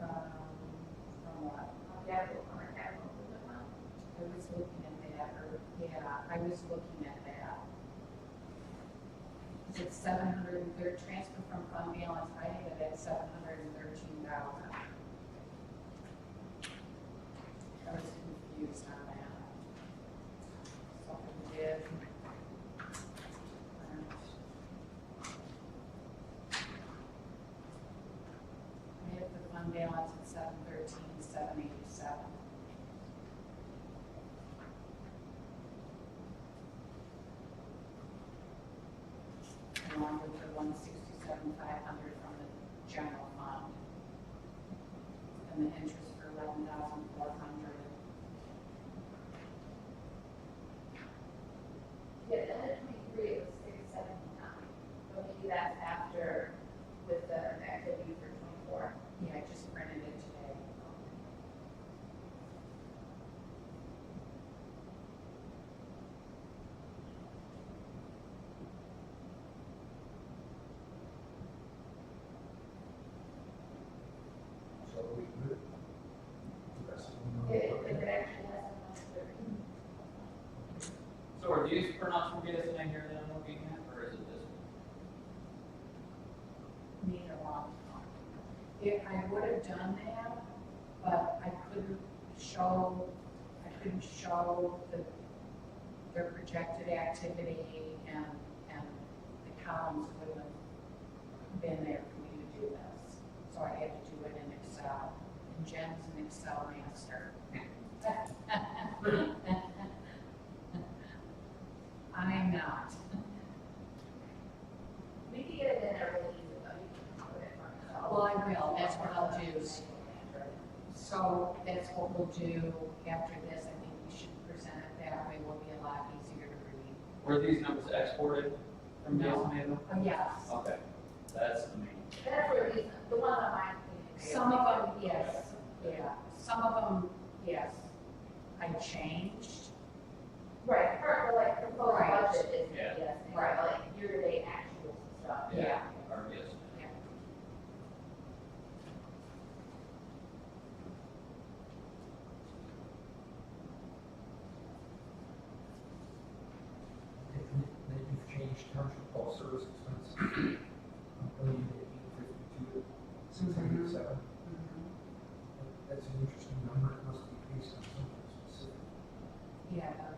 From what? Capital, from our capital improvement fund. I was looking at that, or, yeah, I was looking at that. Is it 700, transfer from fund balance, I had it at 713,000. I was confused on that. So we did. $167,500 from the general fund. And the interest for $11,400. Yeah, the end of 23, it was 679. So maybe that's after with the activity for 24. Yeah, I just printed it today. So we could. That's If it actually has a much bigger. So are these printouts from BSNA here that I'm looking at, or is it this one? Neither one. If I would have done that, but I couldn't show their projected activity and the columns wouldn't have been there for me to do this. So I had to do it in Excel, and Jen's an Excel master. I'm not. We could get it in there really easy, though. You can put it on Excel. Well, I will, that's what I'll do. So that's what we'll do after this. I think we should present it that way. It will be a lot easier to read. Were these numbers exported from No. BSNA? Oh, yes. Okay, that's the main. That's where these, the ones on mine. Some of them, yes, yeah. Some of them, yes. I changed. Right, for like proposed Right. budget is, Yeah. yes, Right. like year-to-date actuals and stuff. Yeah. Or BSNA. Yeah. Then you've changed township call service expenses. I'm believing at 852 to 687. That's an interesting number. It must be based on something specific. Yeah, the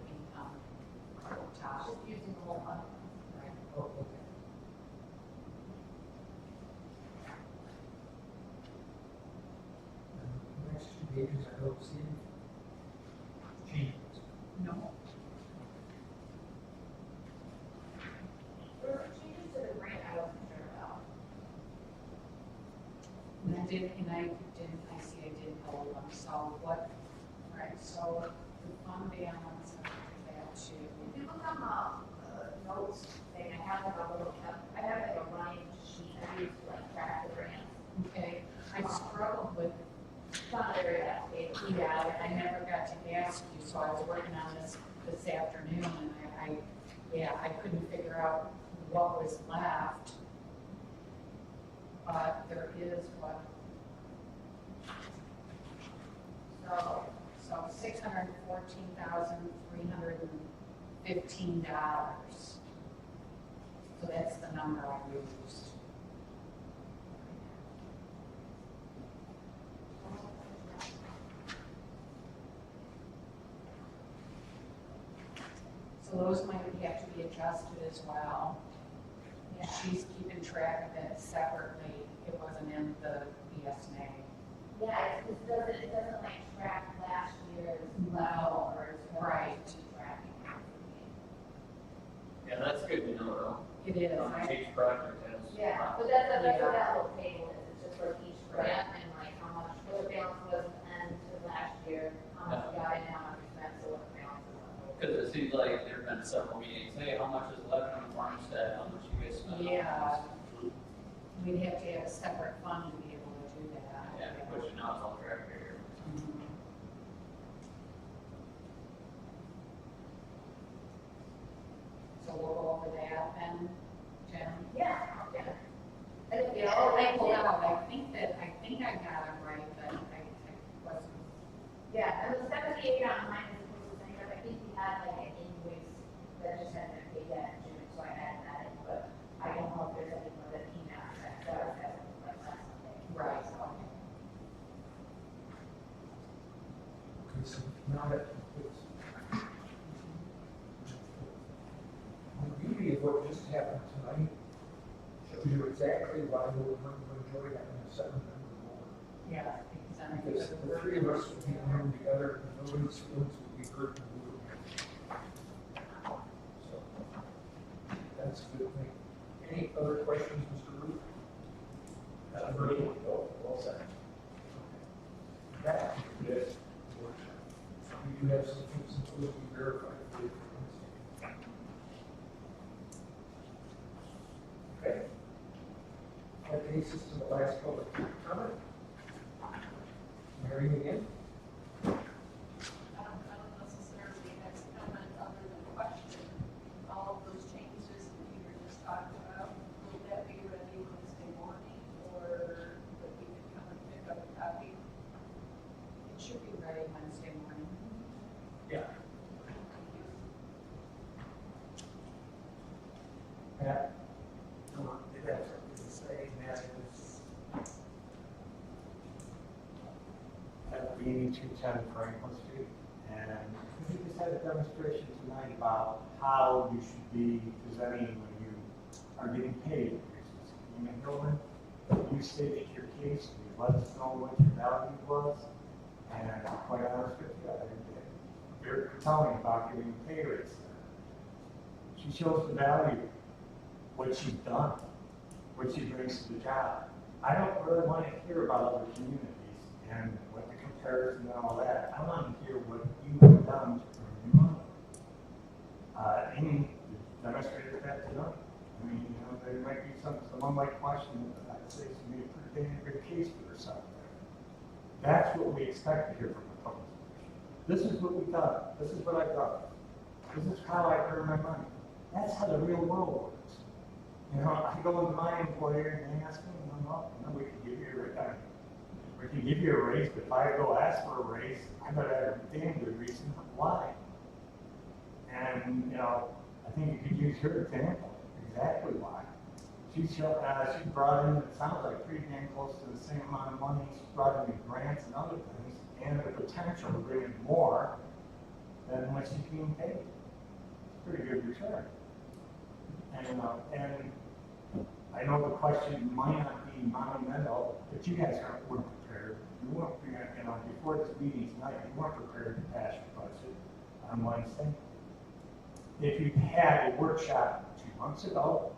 income, top, Just using the whole month. right. Oh, okay. And the next two pages, I don't see any changes. No. There were changes to the grant I wasn't sure about. And I didn't hold them, so what, right, so the fund balance, I put that to, If you look on the notes thing, I have like a little, I have like a running sheet I use to like track the grants. okay, I struggled with, Some area that's big. yeah, I never got to ask you, so I was working on this afternoon, and I couldn't figure out what was left. But there is what, so $614,315. So that's the number I used. So those might have to be adjusted as well. Yeah. She's keeping track of it separately. It wasn't in the BSNA. Yeah, it doesn't like track last year's level or Right. tracking. Yeah, that's good to know though. It is. Each project has. Yeah, but that's what Yeah. that little table is, it's just for each grant and like how much, what the balance was at the end of last year, how much we got in, how much we spent, so what the balance is. Because it seems like there've been several meetings, hey, how much is left on the farmstead, how much you guys spent? Yeah. We'd have to have a separate fund to be able to do that. Yeah, which now it's all tracked here. Mhm. So we'll go over that then, Jen? Yeah, yeah. And if you Yeah, all I like, pulled out, I think I got it right, but I wasn't. yeah, and the 78 on mine is supposed to say, I think we had like an invoice that just hadn't been paid yet in June, so I added that in, but I don't know if there's anyone that came out that does have like last Sunday. Right. So, Okay, so now that completes. The beauty of what just happened tonight shows you exactly why we're going to enjoy having a seven-member board. Yeah, exactly. Because the three of us would be in the room together, and nobody's feelings would be hurt and we would. So, that's a good thing. Any other 2210 Franklin Street, and we just had a demonstration tonight about how you should be presenting when you are getting paid increases. You may go in, you stated your case, you let us know what your value was, and I'm quite honest with you, I didn't get very compelling about giving pay rates there. She shows the value, what she's done, what she brings to the job. I don't really want to hear about other communities and what the comparison and all that. I want to hear what you have done to earn your money. Amy demonstrated that tonight. I mean, you know, there might be someone might question it, but I'd say she made a pretty damn good case for herself there. That's what we expect to hear from the public. This is what we've done. This is what I've done. This is how I earn my money. That's how the real world works. You know, I go into my employer and they ask me, we can give you a raise. We can give you a raise, but if I go ask for a raise, I better have a damn good reason why. And, you know, I think you could use her example, exactly why. She brought in, it sounds like pretty damn close to the same amount of money. She brought in grants and other things, and the potential to bring in more than what she's being paid. It's a pretty good return. And I know the question might not be monumental, but you guys weren't prepared. You weren't, you know, before this meeting tonight, you weren't prepared to pass your budget on Wednesday. If you had a workshop 2 months ago,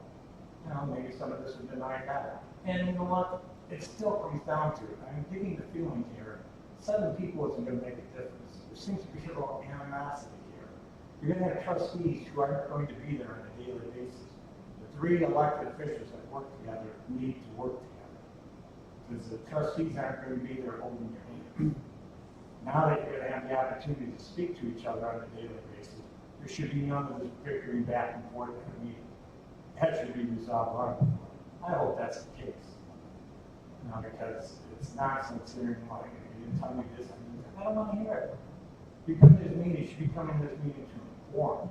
you know, maybe some of this would have been ironed out. And you know what? It still comes down to it. I'm getting the feeling here, 7 people isn't going to make a difference. There seems to be a little animosity here. You're going to have trustees who aren't going to be there on a daily basis. The 3 elected officials that work together need to work together. Because the trustees aren't going to be there holding your hand. Now that you're going to have the opportunity to speak to each other on a daily basis, there should be none of this bickering back and forth in a meeting. That should be resolved on. I hope that's the case. You know, because it's nonsense hearing like, you didn't tell me this, I don't want to hear it. You come to this meeting, you should be coming to this meeting to inform.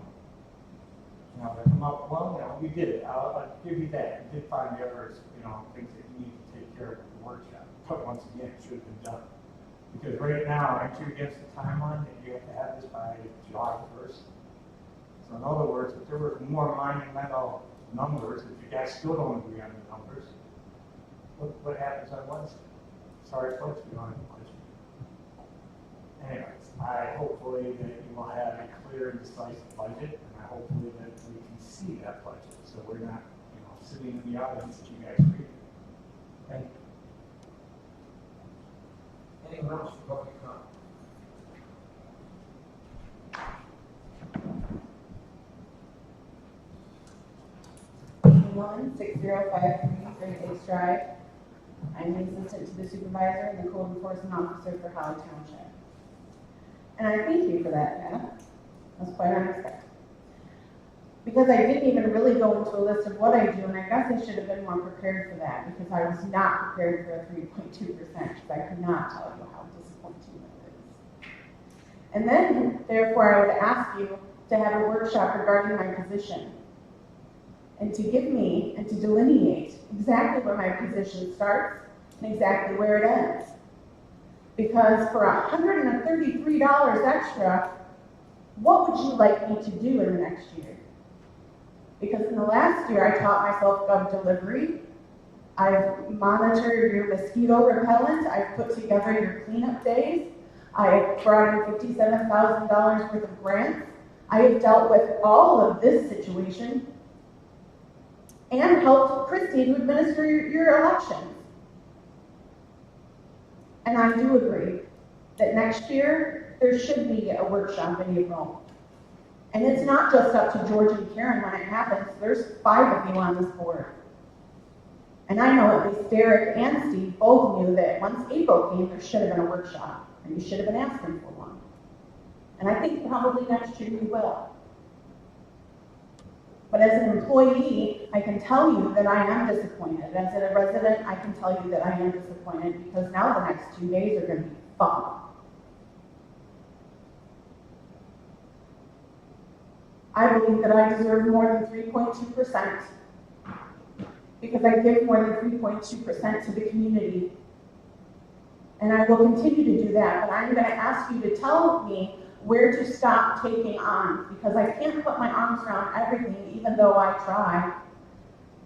You know, to come up, well, you know, we did it. I'll give you that. You did find the others, you know, things that you need to take care of in the workshop. But once again, it should have been done. Because right now, aren't you against the timeline that you have to have this by July 1st? So in other words, if there were more monumental numbers, if you guys still don't agree on the numbers, what happens on Wednesday? Sorry folks, we don't have a budget. Anyways, hopefully that you will have a clear and decisive budget, and hopefully that we can see that budget, so we're not, you know, sitting in the audience that you guys read. Thank you. Anyone else for public comment? 6053 Great Lakes Drive. I'm the assistant to the supervisor and the code enforcement officer for Holly Township. And I thank you for that, Pat. That's quite unexpected. Because I didn't even really go into a list of what I do, and I guess I should have been more prepared for that, because I was not prepared for a 3.2%, because I could not tell you how disappointing it is. And then, therefore, I would ask you to have a workshop regarding my position, and to give me and to delineate exactly where my position starts and exactly where it ends. Because for $133 extra, what would you like me to do in the next year? Because in the last year, I taught myself gov delivery. I've monitored your mosquito repellent. I've put together your cleanup days. I've brought in $57,000 worth of grants. I have dealt with all of this situation and helped Christy to administer your elections. And I do agree that next year, there should be a workshop in April. And it's not just up to George and Karen when it happens. There's 5 of you on this board. And I know at least Derek and Steve both knew that once April came, there should have been a workshop. And you should have been asking for one. And I think probably next year we will. But as an employee, I can tell you that I am disappointed. As a resident, I can tell you that I am disappointed because now the next 2 days are going to be fun. I believe that I deserve more than 3.2% because I give more than 3.2% to the community. And I will continue to do that, but I'm gonna ask you to tell me where to stop taking on, because I can't put my arms around everything, even though I try.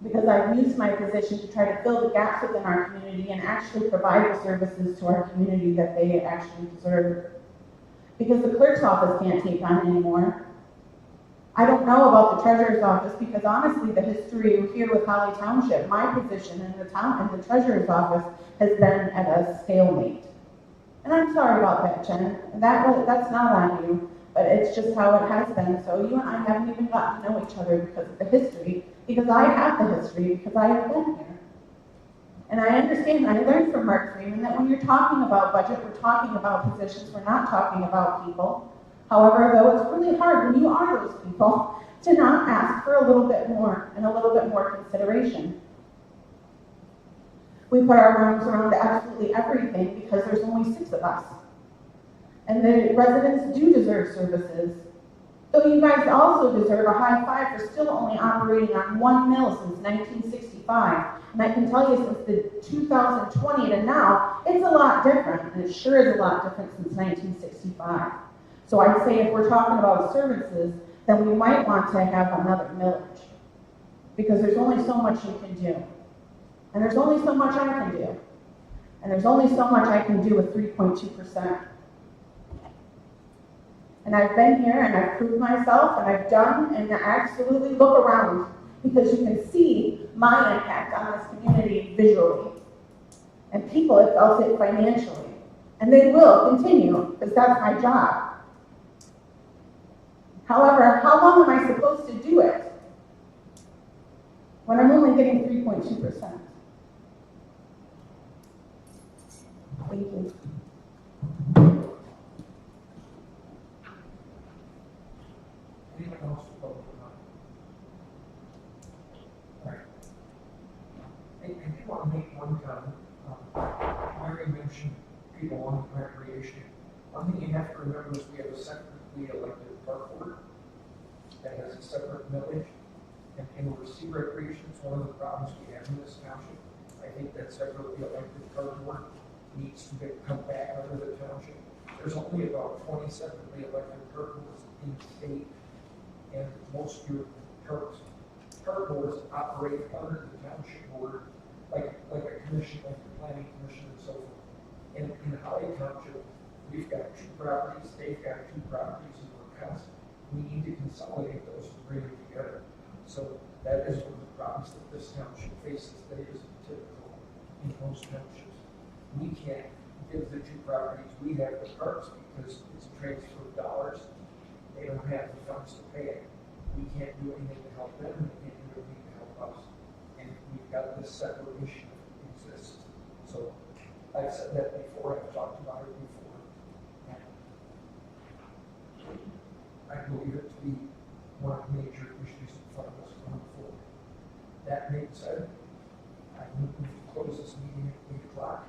Because I've used my position to try to fill the gaps within our community and actually provide the services to our community that they actually deserve. Because the clerk's office can't take on anymore. I don't know about the treasurer's office because honestly, the history here with Holly Township, my position in the treasurer's office has been at a stalemate. And I'm sorry about that, Jen. That's not on you, but it's just how it has been. So you and I haven't even gotten to know each other because of the history, because I have the history, because I have been here. And I understand, I learned from Mark Freeman that when you're talking about budget, we're talking about positions, we're not talking about people. However, though, it's really hard when you are those people to not ask for a little bit more and a little bit more consideration. We put our arms around absolutely everything because there's only 6 of us. And the residents do deserve services. Though you guys also deserve a high five for still only operating on 1 mill since 1965. And I can tell you since the 2020 to now, it's a lot different. And it sure is a lot different since 1965. So I'd say if we're talking about services, then we might want to have another millage. Because there's only so much you can do. And there's only so much I can do. And there's only so much I can do with 3.2%. And I've been here and I've proved myself and I've done and I absolutely look around because you can see my impact on this community visually. And people have felt it financially. And they will continue because that's my job. However, how long am I supposed to do it when I'm only getting 3.2%? Thank you. Anyone else to vote or not? All right. I do want to make one comment. Mary mentioned people wanting recreation. One thing you have to remember is we have a separately elected park board that has a separate millage and oversee recreation. It's one of the problems we have in this township. I think that separately elected park board needs to come back under the township. There's only about 20 separately elected park boards in the state, and most of your park boards operate under the township board, like a commission, like the planning commission and so forth. In Holly Township, we've got 2 properties, they've got 2 properties in Wisconsin. We need to consolidate those and bring them together. So that is one of the problems that this township faces that is typical in most townships. We can't give the 2 properties, we have the parks because it's a transfer of dollars. They don't have the funds to pay it. We can't do anything to help them, we can't do anything to help us. And we've got this separate issue that exists. So I've said that before, I've talked about it before. And I believe it to be one of the major issues in front of us going forward. That being said, I move to close this meeting at 8 o'clock.